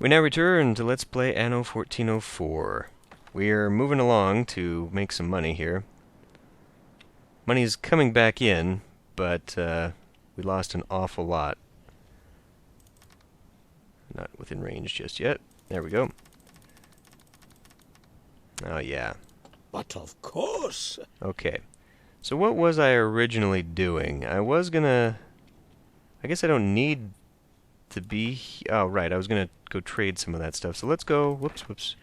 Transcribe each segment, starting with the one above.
We now return to Let's Play Anno 1404. We're moving along to make some money here. Money's coming back in, but we lost an awful lot. Not within range just yet. There we go. Oh, yeah. But of course. Okay. So what was I originally doing? I was gonna... I guess I don't need to be... Oh, right. I was gonna go trade some of that stuff. So let's go... Whoops.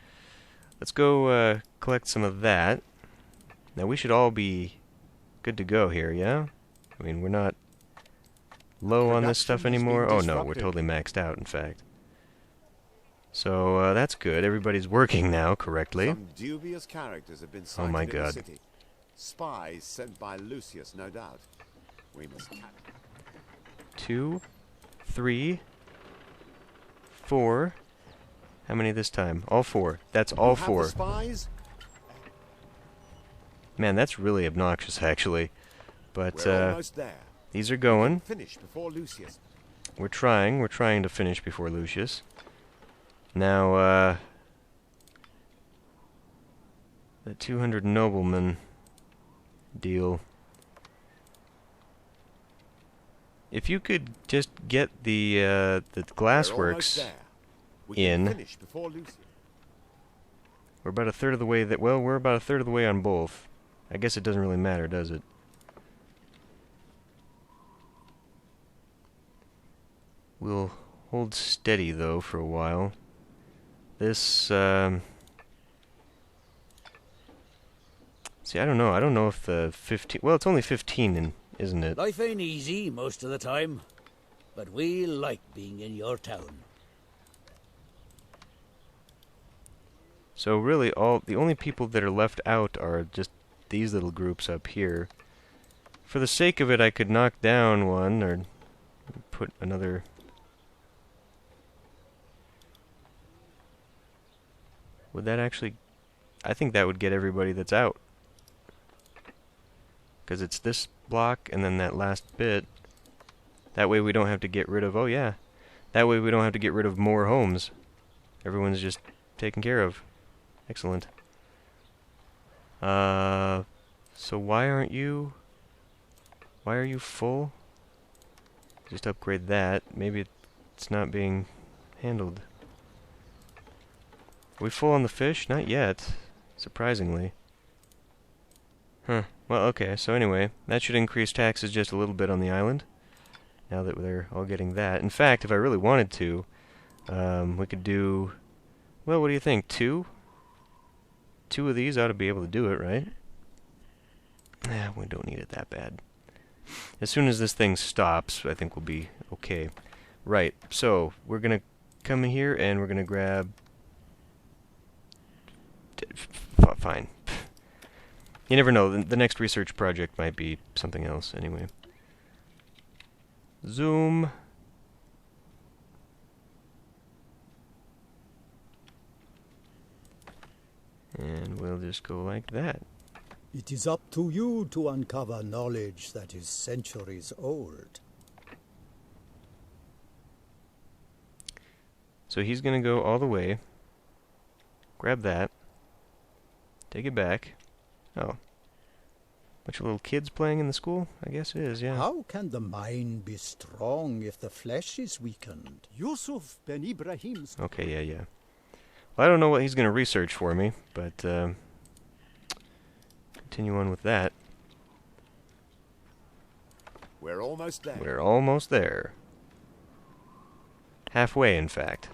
Let's go collect some of that. Now, we should all be good to go here, yeah? I mean, we're not low on this stuff anymore. Oh, no. We're totally maxed out, in fact. So, that's good. Everybody's working now correctly. Some dubious characters have been sighted Oh my in the God. city. Spies sent by Lucius, no doubt. We must catch 2, 3, 4. How many this time? All 4. That's all You have the 4. spies? Man, that's really obnoxious, actually. But, We're almost there. these are going. Finish before Lucius. We're trying to finish before Lucius. Now, the 200 noblemen deal. If you could just get the We're almost glassworks there. We in. can finish before Lucius. We're about a third of the way that... Well, we're about a third of the way on both. I guess it doesn't really matter, does it? We'll hold steady, though, for a while. This, See, I don't know. I don't know if the 15... Well, it's only 15, isn't it? Life ain't easy most of the time, but we like being in your town. So really, the only people that are left out are just these little groups up here. For the sake of it, I could knock down one, or put another... Would that actually... I think that would get everybody that's out. Because it's this block, and then that last bit. That way we don't have to get rid of... Oh, yeah. That way we don't have to get rid of more homes. Everyone's just taken care of. Excellent. So why aren't you... Why are you full? Just upgrade that. Maybe it's not being handled. Are we full on the fish? Not yet. Surprisingly. Huh. Well, okay. So anyway, that should increase taxes just a little bit on the island. Now that they're all getting that. In fact, if I really wanted to, we could do... Well, what do you think? 2? 2 of these ought to be able to do it, right? Nah, we don't need it that bad. As soon as this thing stops, I think we'll be okay. Right, so we're going to come here and we're going to grab... Fine. You never know, the next research project might be something else anyway. Zoom. And we'll just go like that. It is up to you to uncover knowledge that is centuries old. So he's going to go all the way. Grab that. Take it back. Oh. Bunch of little kids playing in the school? I guess it is, yeah. How can the mind be strong if the flesh is weakened? Yusuf ben Ibrahim's... Okay, yeah. Well, I don't know what he's going to research for me, but continue on with that. We're almost there. We're almost there. Halfway, in fact.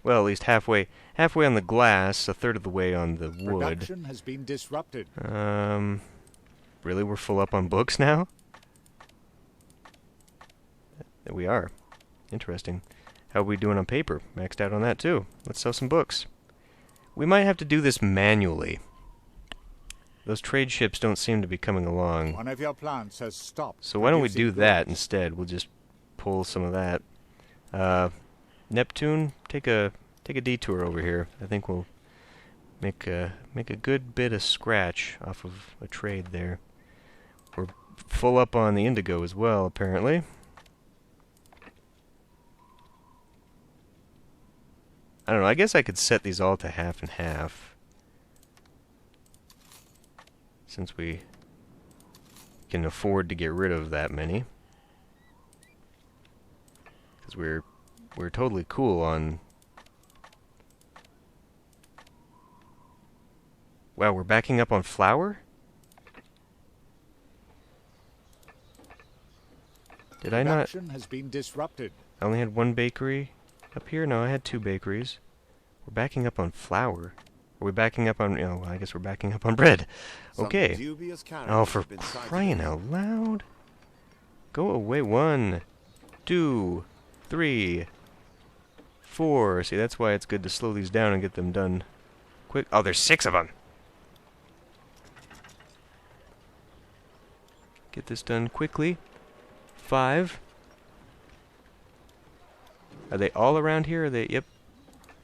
Well, at least halfway on the glass, a third of the way on the wood. Production has been disrupted. Really, we're full up on books now? We are. Interesting. How are we doing on paper? Maxed out on that, too. Let's sell some books. We might have to do this manually. Those trade ships don't seem to be coming along. One of your plants has stopped. So why don't we producing do that goods. instead? We'll just pull some of that. Neptune, take a detour over here. I think we'll make a good bit of scratch off of a trade there. We're full up on the indigo as well, apparently. I don't know, I guess I could set these all to half and half. Since we can afford to get rid of that many. Because we're totally cool on... Wow, we're backing up on flour? Did I not... Production has been disrupted. I only had one bakery up here? No, I had 2 bakeries. We're backing up on flour. Are we backing up on... Oh, well, I guess we're backing up on bread. Okay. Oh, for crying out loud. Go away. 1, 2, 3, 4. See, that's why it's good to slow these down and get them done quick. Oh, there's 6 of them. Get this done quickly. 5. Are they all around here? Are they? Yep.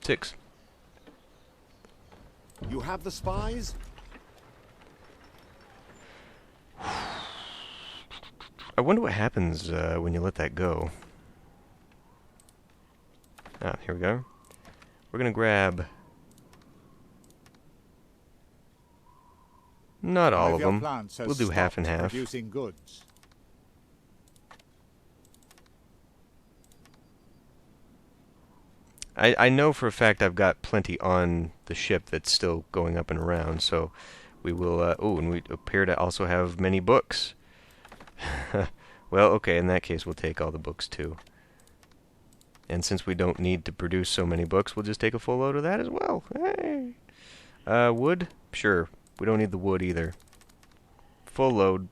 6. You have the spies? I wonder what happens when you let that go. Ah, here we go. We're gonna grab... Not all of them. We'll do half and half. Producing goods. I know for a fact I've got plenty on the ship that's still going up and around, so we will... oh, and we appear to also have many books. Well, okay, in that case we'll take all the books too. And since we don't need to produce so many books, we'll just take a full load of that as well. Hey! Wood? Sure. We don't need the wood either. Full load.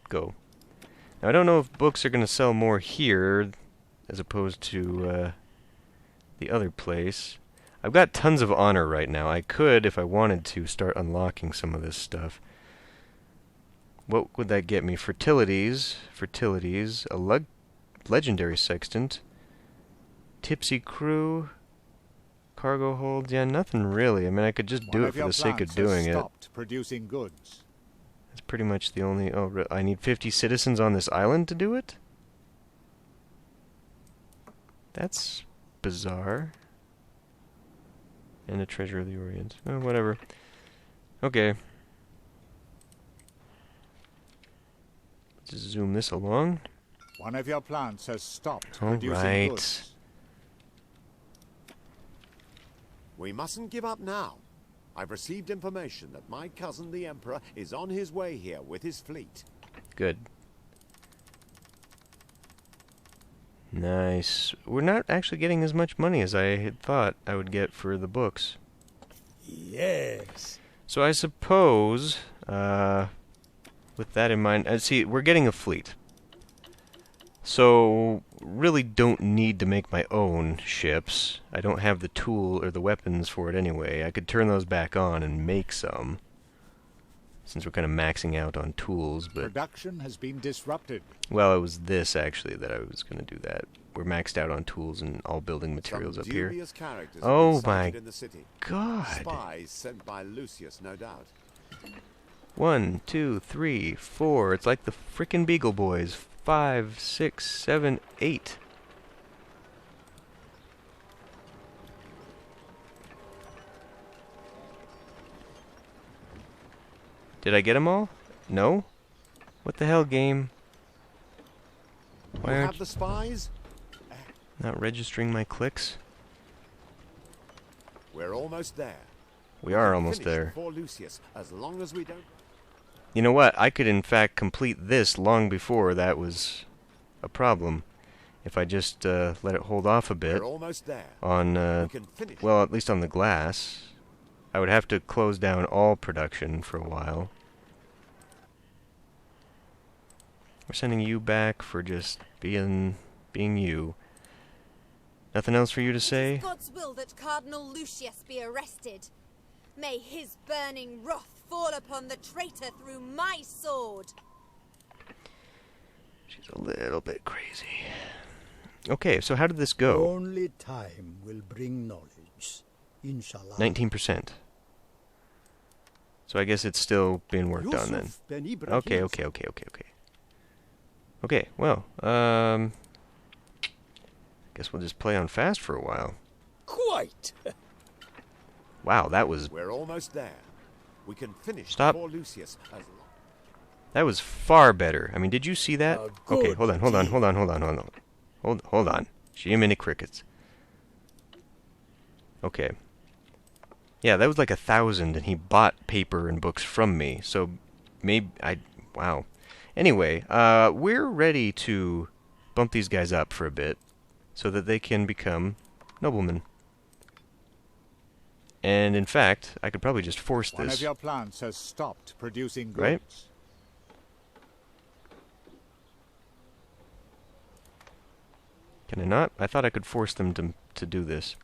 Go. Now, I don't know if books are going to sell more here as opposed to the other place. I've got tons of honor right now. I could, if I wanted to, start unlocking some of this stuff. What would that get me? Fertilities. Fertilities. A legendary sextant. Tipsy crew. Cargo holds. Yeah, nothing really. I mean, I could just do it for the sake of doing it. Producing goods. That's pretty much the only... Oh, I need 50 citizens on this island to do it? That's bizarre. And a treasure of the Orient. Oh, whatever. Okay. Just zoom this along. One of your plants has stopped All producing right. goods. We mustn't give up now. I've received information that my cousin the Emperor is on his way here with his fleet. Good. Nice. We're not actually getting as much money as I had thought I would get for the books. Yes. So I suppose, with that in mind, see, we're getting a fleet. So, really don't need to make my own ships. I don't have the tool or the weapons for it anyway. I could turn those back on and make some. Since we're kind of maxing out on tools, but... Production has been disrupted. Well, it was this, actually, that I was going to do that. We're maxed out on tools and all building materials up here. Oh my god! Spies sent by Lucius, no doubt. 1, 2, 3, 4. It's like the frickin' Beagle Boys. 5, 6, 7, 8. Did I get them all? No? What the hell, game? Why You aren't have the spies? not registering my clicks? We're almost there. We are almost Finish there. before Lucius, as long as we don't... You know what? I could in fact complete this long before that was a problem. If I just let it hold off a bit We're almost there. on, We can finish. well, at least on the glass. I would have to close down all production for a while. We're sending you back for just being you. Nothing else for you to say? It is God's will that Cardinal Lucius be arrested. May his burning wrath fall upon the traitor through my sword. She's a little bit crazy. Okay, so how did this go? Only time will bring knowledge. Inshallah. 19%. So I guess it's still being worked on then. Okay. Okay, well, guess we'll just play on fast for a while. Quite. Wow, that was... We're almost there. We can finish Stop. before Lucius as That was far better. I mean, did you see that? A Okay, good hold on. Hold on. Jiminy crickets. Okay. Yeah, that was like 1,000, and he bought paper and books from me. So maybe wow. Anyway, we're ready to bump these guys up for a bit, so that they can become noblemen. And in fact, I could probably just force One of this. your plants has stopped producing goods. Right? Can I not? I thought I could force them to do this.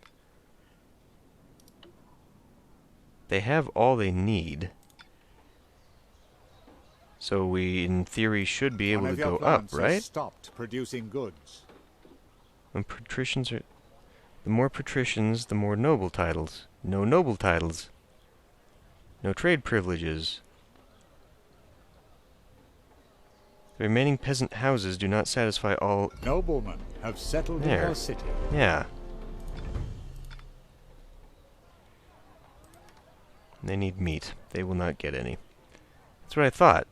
They have all they need. So we, in theory, should be able One to of your go up, plants has right? stopped producing goods. When patricians are... The more patricians, the more noble titles. No noble titles. No trade privileges. The remaining peasant houses do not satisfy all... Noblemen have settled There. in your city. Yeah. They need meat. They will not get any. That's what I thought.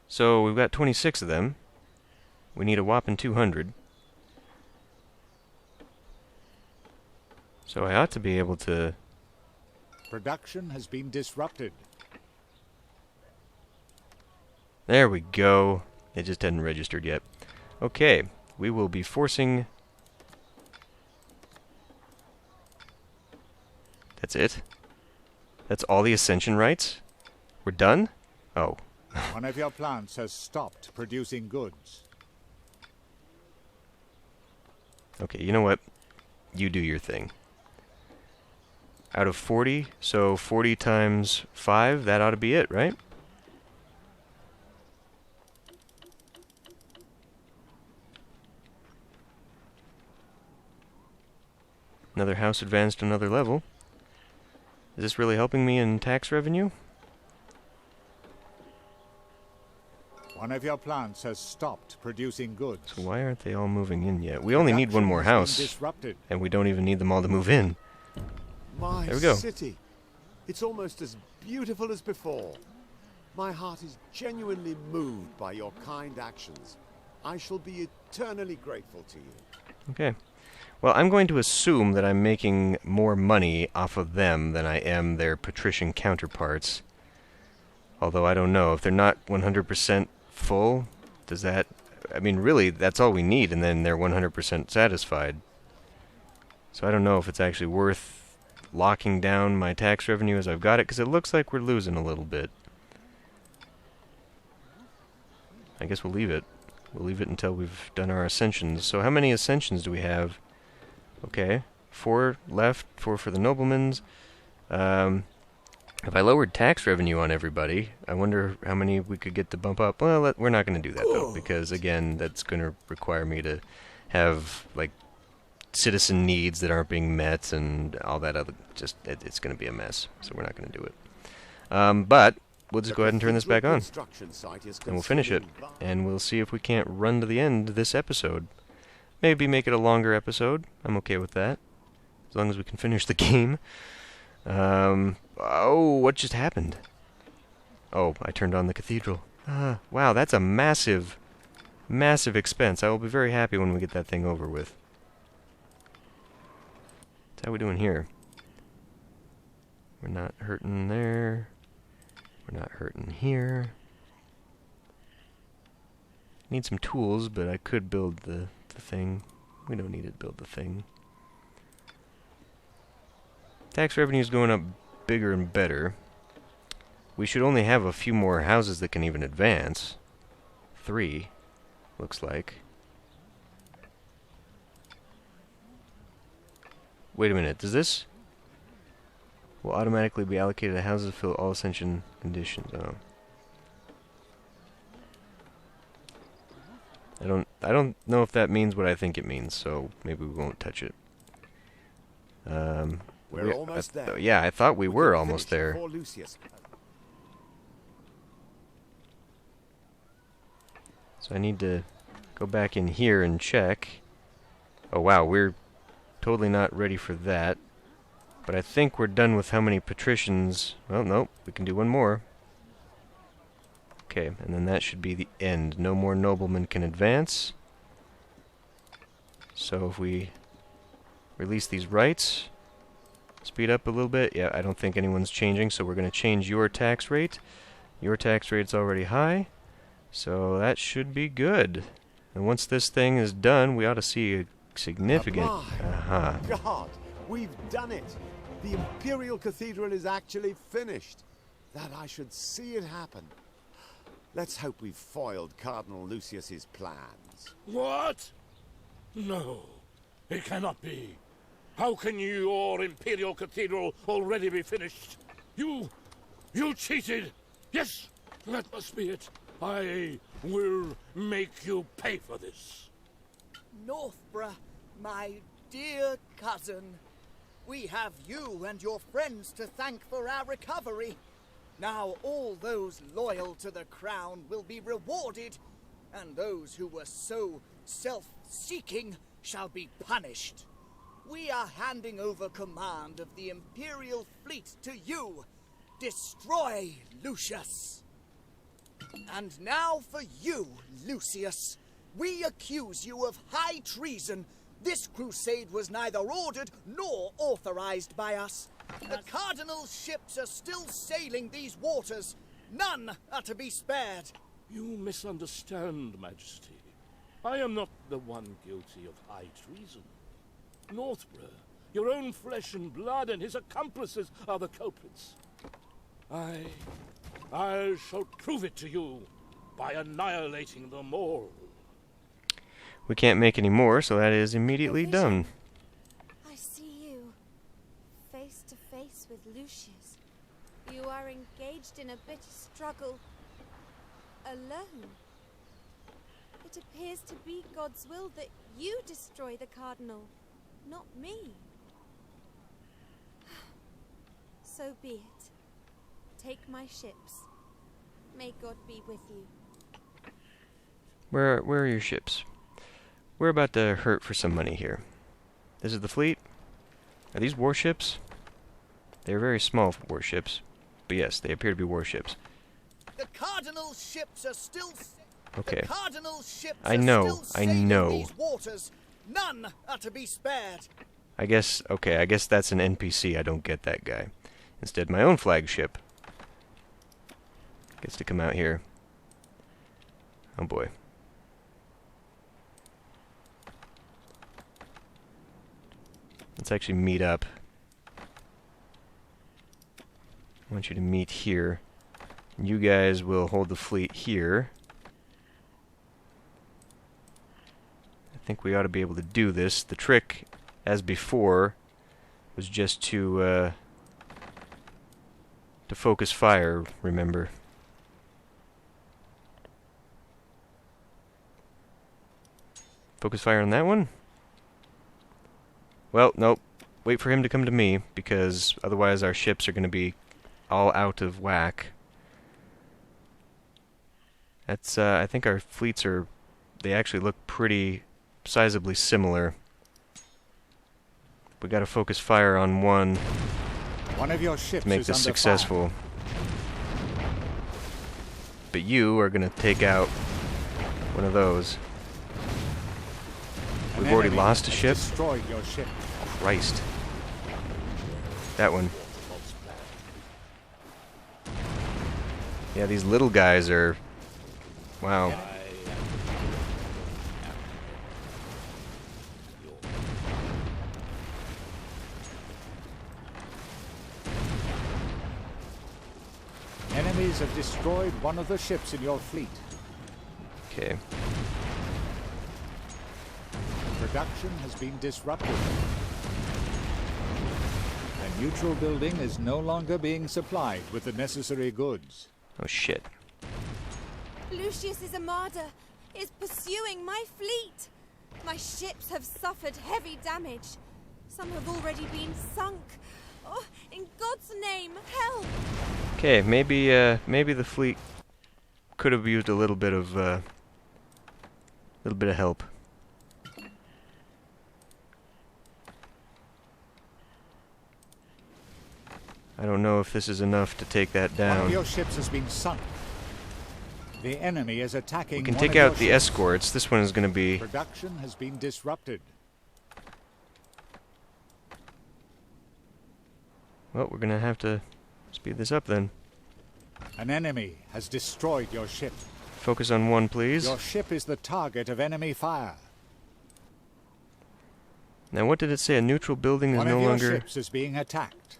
So we've got 26 of them. We need a whopping 200. So I ought to be able to... Production has been disrupted. There we go. It just hadn't registered yet. Okay, we will be forcing... That's it? That's all the ascension rights? We're done? Oh. One of your plants has stopped producing goods. Okay, you know what? You do your thing. Out of 40, so 40 times 5, that ought to be it, right? Another house advanced another level. Is this really helping me in tax revenue? One of your plants has stopped producing goods. So why aren't they all moving in yet? We only need one Production more has been house, disrupted. and we don't even need them all to move in. my There we go. city. It's almost as beautiful as before. My heart is genuinely moved by your kind actions. I shall be eternally grateful to you. Okay. Well, I'm going to assume that I'm making more money off of them than I am their patrician counterparts. Although I don't know. If they're not 100% full, does that... I mean, really, that's all we need, and then they're 100% satisfied. So I don't know if it's actually worth locking down my tax revenue as I've got it, because it looks like we're losing a little bit. I guess we'll leave it. We'll leave it until we've done our ascensions. So how many ascensions do we have? Okay, 4 left, 4 for the noblemen's. If I lowered tax revenue on everybody, I wonder how many we could get to bump up. Well, we're not going to do that, though, because, again, that's going to require me to have, like, citizen needs that aren't being met and all that other... Just, it's going to be a mess, so we're not going to do it. But we'll just go ahead and turn this back on, and we'll finish it, and we'll see if we can't run to the end of this episode. Maybe make it a longer episode. I'm okay with that, as long as we can finish the game. Oh, what just happened? Oh, I turned on the cathedral. Wow, that's a massive, massive expense. I will be very happy when we get that thing over with. So how we doing here? We're not hurting there. We're not hurting here. Need some tools, but I could build the thing. We don't need to build the thing. Tax revenue is going up bigger and better. We should only have a few more houses that can even advance. 3, looks like. Wait a minute, does this... will automatically be allocated to houses that fill all ascension conditions. Oh. I don't know if that means what I think it means, so maybe we won't touch it. We're almost there. Yeah, I thought we were can almost finish there. before Lucius. So I need to go back in here and check. Oh wow, we're totally not ready for that. But I think we're done with how many patricians... Well, nope, we can do one more. Okay, and then that should be the end. No more noblemen can advance. So if we release these rights, speed up a little bit. Yeah, I don't think anyone's changing, so we're going to change your tax rate. Your tax rate's already high, so that should be good. And once this thing is done, we ought to see a significant... God, we've done it! The Imperial Cathedral is actually finished. That I should see it happen. Let's hope we've foiled Cardinal Lucius's plans. What? No, it cannot be. How can your Imperial Cathedral already be finished? You cheated! Yes, that must be it. I will make you pay for this. Northborough, my dear cousin, we have you and your friends to thank for our recovery. Now all those loyal to the crown will be rewarded, and those who were so self-seeking shall be punished. We are handing over command of the Imperial fleet to you. Destroy Lucius. And now for you, Lucius. We accuse you of high treason. This crusade was neither ordered nor authorized by us. The Cardinal's ships are still sailing these waters. None are to be spared. You misunderstand, Majesty. I am not the one guilty of high treason. Northborough, your own flesh and blood, and his accomplices are the culprits. I shall prove it to you by annihilating them all. We can't make any more, so that is immediately done. I see you, face to face with Lucius. You are engaged in a bitter struggle, alone. It appears to be God's will that you destroy the Cardinal, not me. So be it. Take my ships. May God be with you. Where are your ships? We're about to hurt for some money here. This is the fleet. Are these warships? They're very small warships. But yes, they appear to be warships. The Cardinal's ships are still... Okay. The Cardinal's ships I are know, still I sailing know. these waters. None are to be spared. I guess that's an NPC. I don't get that guy. Instead, my own flagship gets to come out here. Oh boy. Let's actually meet up. I want you to meet here. You guys will hold the fleet here. I think we ought to be able to do this. The trick, as before, was just to focus fire, remember. Focus fire on that one? Well, nope. Wait for him to come to me, because otherwise our ships are going to be all out of whack. That's, I think our fleets are... They actually look pretty sizably similar. We gotta focus fire on one One of your ships to make is this under successful. But you are gonna take out one of those. fire. We've An already enemy lost a has ship? Destroyed your ship. Christ. That one. Yeah, these little guys are... Wow. Enemies have destroyed one of the ships in your fleet. Okay. Production has been disrupted. A neutral building is no longer being supplied with the necessary goods. Oh shit. Lucius's armada is pursuing my fleet. My ships have suffered heavy damage. Some have already been sunk. Oh, in God's name, help! Okay, maybe the fleet could have used a little bit of help. I don't know if this is enough to take that One down. of your ships has been sunk. The enemy is attacking. We can one take of your out the ships. escorts. This one is going to be... Production has been disrupted. Well, we're going to have to speed this up then. An enemy has destroyed your ship. Focus on one, please. Your ship is the target of enemy fire. Now, what did it say? A neutral building is One no of your longer... ships is being attacked.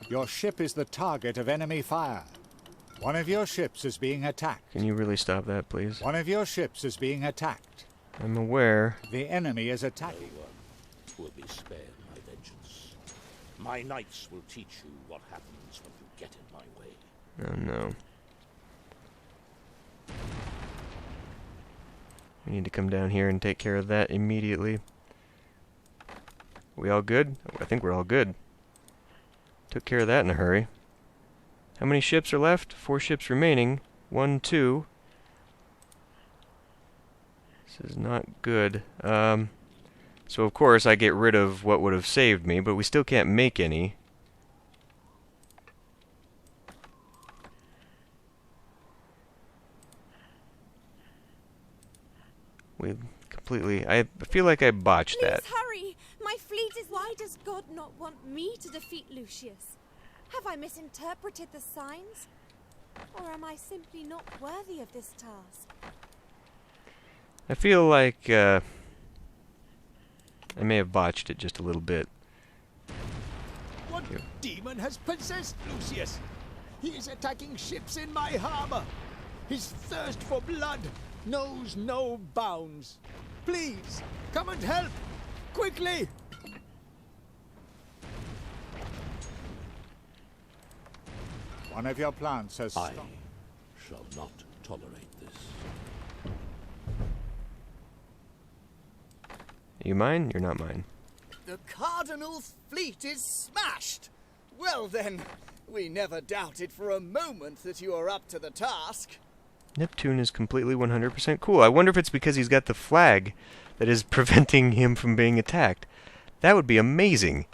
Your ship is the target of enemy fire. One of your ships is being attacked. Can you really stop that, please? One of your ships is being attacked. I'm aware. The enemy is attacking. Will be spared my vengeance. My knights will teach you what happens when you get in my way. Oh, no. We need to come down here and take care of that immediately. We all good? I think we're all good. Took care of that in a hurry. How many ships are left? 4 ships remaining. 1, 2. This is not good. So of course I get rid of what would have saved me, but we still can't make any. We completely... I feel like I botched Please that. hurry! My fleet is... Why does God not want me to defeat Lucius? Have I misinterpreted the signs? Or am I simply not worthy of this task? I feel like I may have botched it just a little bit. What demon has possessed Lucius? He is attacking ships in my harbor. His thirst for blood knows no bounds. Please, come and help! Quickly! One of your plants has I stopped. shall not tolerate this. You mine? You're not mine. The Cardinal's fleet is smashed! Well then, we never doubted for a moment that you are up to the task. Neptune is completely 100% cool. I wonder if it's because he's got the flag that is preventing him from being attacked. That would be amazing.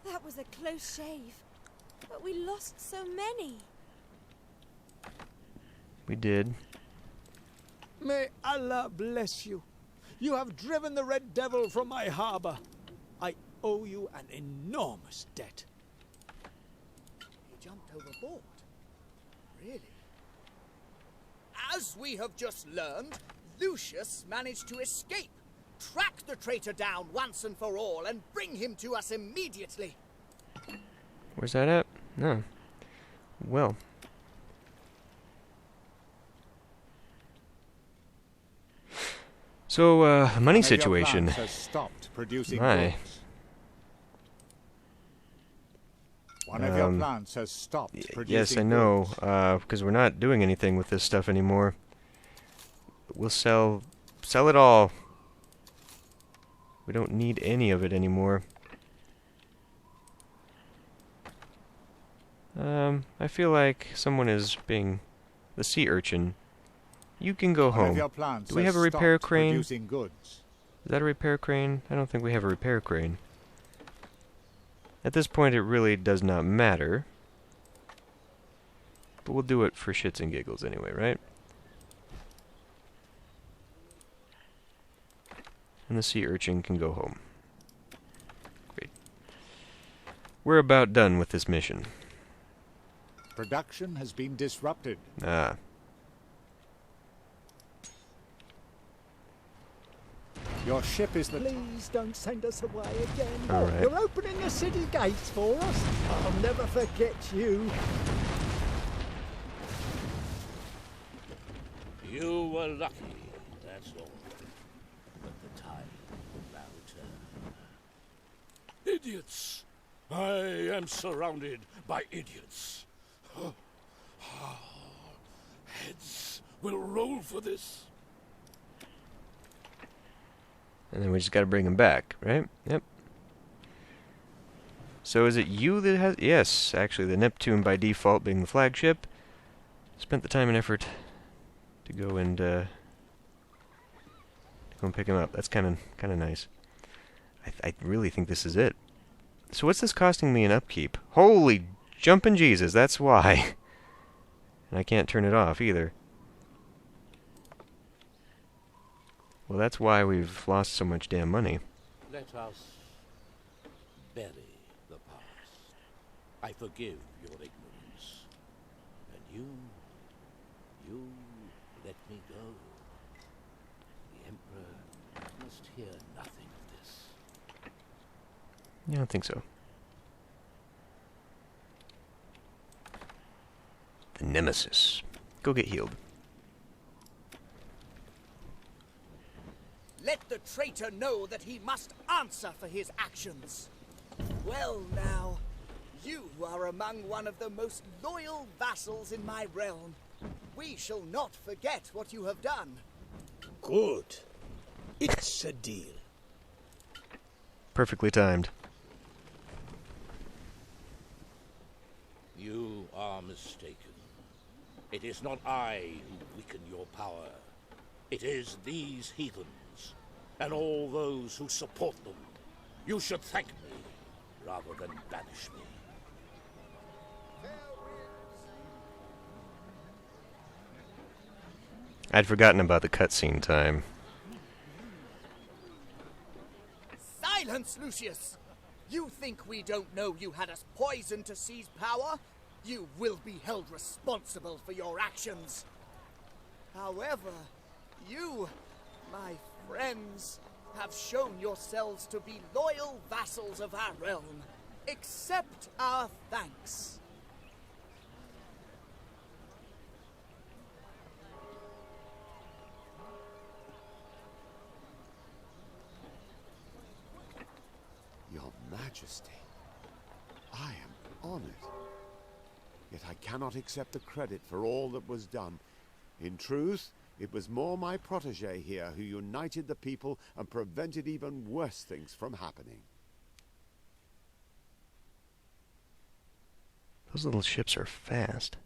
That was a close shave. But we lost so many. We did. May Allah bless you. You have driven the Red Devil from my harbor. I owe you an enormous debt. He jumped overboard. Really? As we have just learned, Lucius managed to escape. Track the traitor down once and for all and bring him to us immediately. Where's that at? No. Well. So, money One of your situation. plants has stopped producing My. goods. One of your plants has stopped producing Yes, I know, goods. because we're not doing anything with this stuff anymore. We'll sell it all. We don't need any of it anymore. I feel like someone is being... The sea urchin. You can go One of home. your plants Do we has have a repair stopped crane? producing goods. Is that a repair crane? I don't think we have a repair crane. At this point, it really does not matter. But we'll do it for shits and giggles anyway, right? And the sea urchin can go home. Great. We're about done with this mission. Production has been disrupted. Ah. Your ship is the... Please don't send us away again. All right. You're opening the city gates for us. I'll never forget you. You were lucky, that's all. But the tide will now turn. Idiots! I am surrounded by idiots. Heads will roll for this. And then we just gotta bring him back, right? Yep. So is it you that has... Yes, actually, the Neptune by default being the flagship. Spent the time and effort to go and pick him up. That's kind of nice. I really think this is it. So what's this costing me in upkeep? Holy jumpin' Jesus, that's why. And I can't turn it off either. Well, that's why we've lost so much damn money. Let us bury the past. I forgive your ignorance. And you let me go. The Emperor must hear nothing of this. Yeah, I don't think so. The Nemesis. Go get healed. Let the traitor know that he must answer for his actions. Well now, you are among one of the most loyal vassals in my realm. We shall not forget what you have done. Good. It's a deal. Perfectly timed. You are mistaken. It is not I who weaken your power. It is these heathens, and all those who support them. You should thank me, rather than banish me. I'd forgotten about the cutscene time. Silence, Lucius! You think we don't know you had us poisoned to seize power? You will be held responsible for your actions. However, you, my friends, have shown yourselves to be loyal vassals of our realm. Accept our thanks. Your Majesty, I am honored. Yet I cannot accept the credit for all that was done. In truth, it was more my protege here who united the people and prevented even worse things from happening. Those little ships are fast.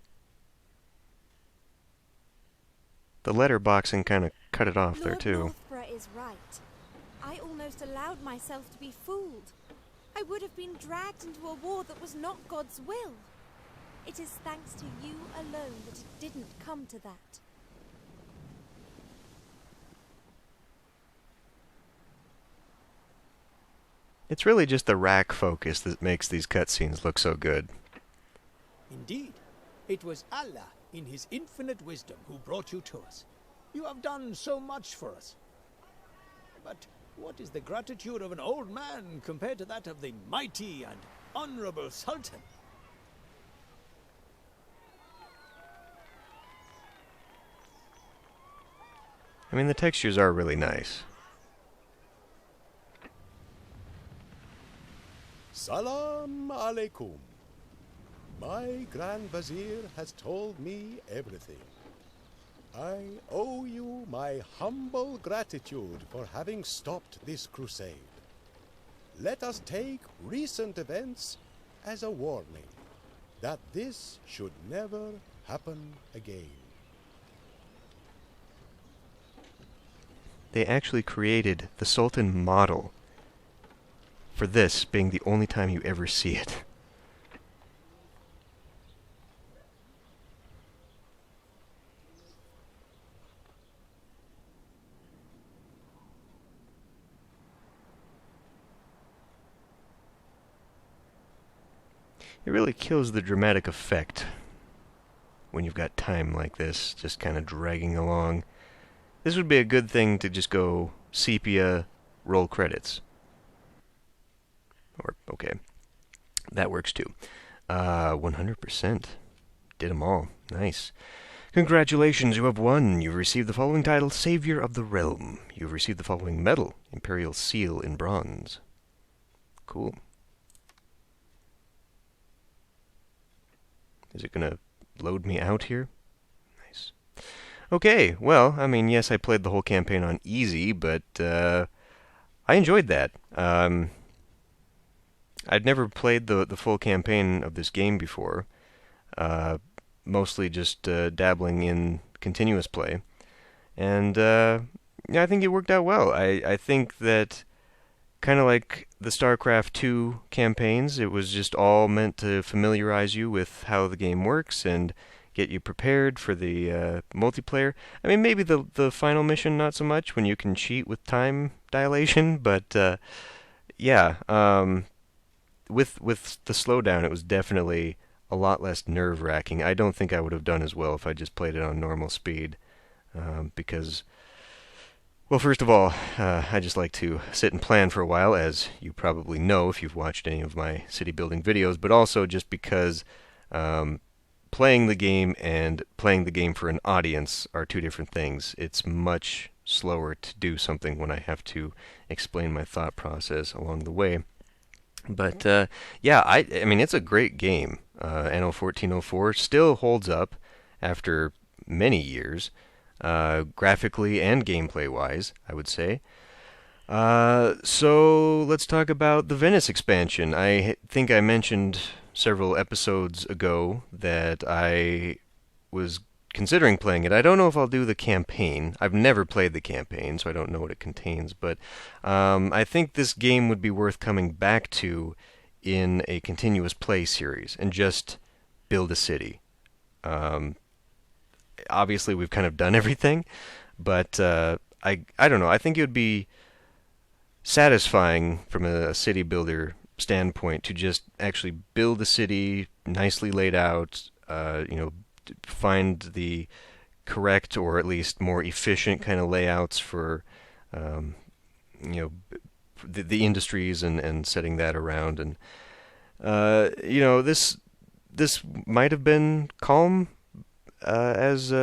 The letterboxing kind of cut it off there, too. Lord Northborough is right. I almost allowed myself to be fooled. I would have been dragged into a war that was not God's will. It is thanks to you alone that it didn't come to that. It's really just the rack focus that makes these cutscenes look so good. Indeed, it was Allah, in his infinite wisdom, who brought you to us. You have done so much for us. But what is the gratitude of an old man compared to that of the mighty and honorable Sultan? I mean, the textures are really nice. Salam alaikum. My Grand Vizier has told me everything. I owe you my humble gratitude for having stopped this crusade. Let us take recent events as a warning that this should never happen again. They actually created the Sultan model for this being the only time you ever see it. It really kills the dramatic effect when you've got time like this, just kind of dragging along. This would be a good thing to just go sepia, roll credits. Or, okay, that works too. 100%. Did them all. Nice. Congratulations, you have won. You've received the following title, Savior of the Realm. You've received the following medal, Imperial Seal in bronze. Cool. Is it going to load me out here? Nice. Okay, well, I mean, yes, I played the whole campaign on easy, but I enjoyed that. I'd never played the full campaign of this game before, mostly just dabbling in continuous play, and yeah, I think it worked out well. I think that kind of like the StarCraft 2 campaigns. It was just all meant to familiarize you with how the game works and get you prepared for the multiplayer. I mean, maybe the final mission not so much when you can cheat with time dilation, but yeah, with the slowdown, it was definitely a lot less nerve-wracking. I don't think I would have done as well if I just played it on normal speed, because, well, first of all, I just like to sit and plan for a while, as you probably know if you've watched any of my city building videos, but also just because playing the game and playing the game for an audience are two different things. It's much slower to do something when I have to explain my thought process along the way. But yeah, I mean, it's a great game. Anno 1404 still holds up after many years, graphically and gameplay-wise, I would say. So let's talk about the Venice expansion. I think I mentioned several episodes ago that I was considering playing it. I don't know if I'll do the campaign. I've never played the campaign, so I don't know what it contains. But I think this game would be worth coming back to in a continuous play series and just build a city. Obviously, we've kind of done everything, but I don't know. I think it would be satisfying from a city builder standpoint to just actually build a city nicely laid out, find the correct or at least more efficient kind of layouts for the industries and setting that around. And this might have been calm as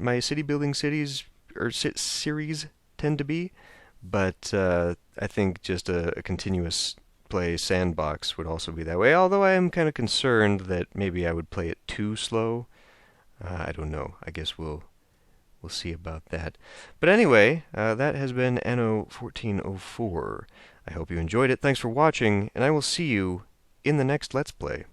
my city building cities or series tend to be, but I think just a continuous play sandbox would also be that way, although I am kind of concerned that maybe I would play it too slow. I don't know. I guess we'll see about that. But anyway, that has been Anno 1404. I hope you enjoyed it. Thanks for watching, and I will see you in the next Let's Play.